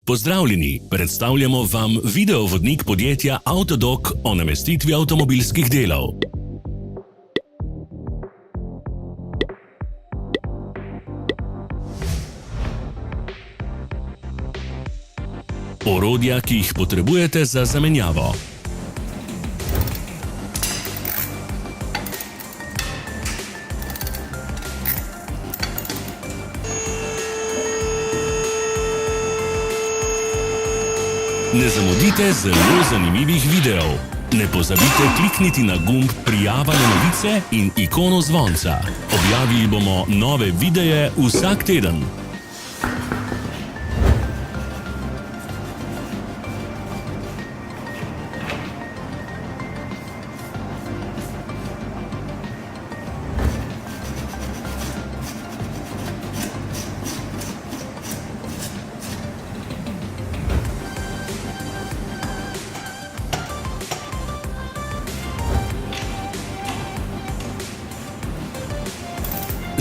Pozdravljeni, predstavljamo vam videovodnik podjetja Autodoc o namestitvi avtomobilskih delov. Orodja, ki jih potrebujete za zamenjavo. Ne zamudite zelo zanimivih videov. Ne pozabite klikniti na gumb Prijava na novice in ikono zvonca. Objavili bomo nove videe vsak teden.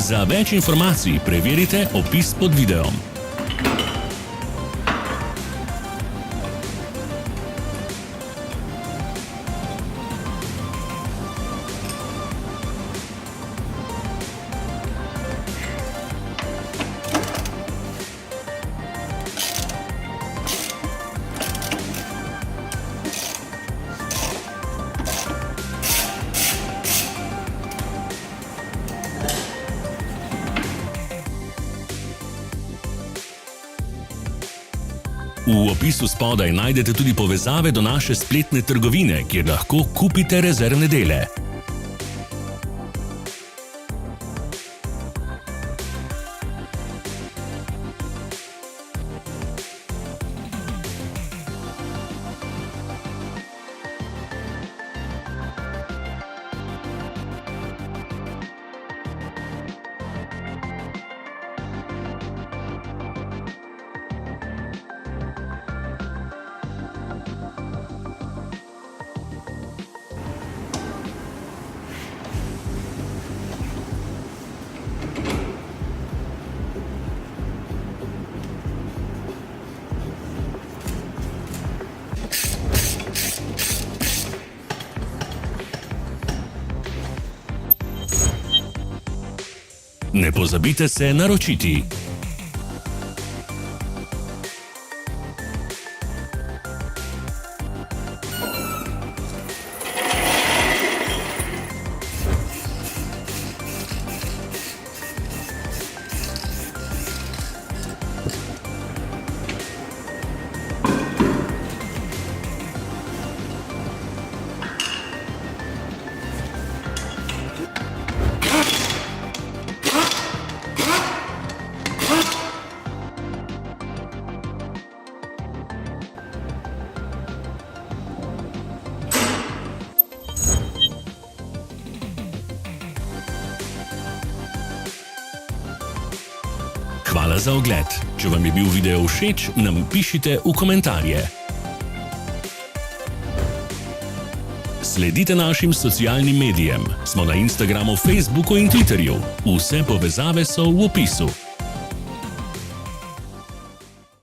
Za več informacij preverite opis pod videom. V opisu spodaj najdete tudi povezave do naše spletne trgovine, kjer lahko kupite rezervne dele. Ne pozabite se naročiti. Hvala za ogled. Če vam je bil video všeč, nam pišite v komentarje. Sledite našim socialnim medijem. Smo na Instagramu, Facebooku in Twitterju. Vse povezave so v opisu.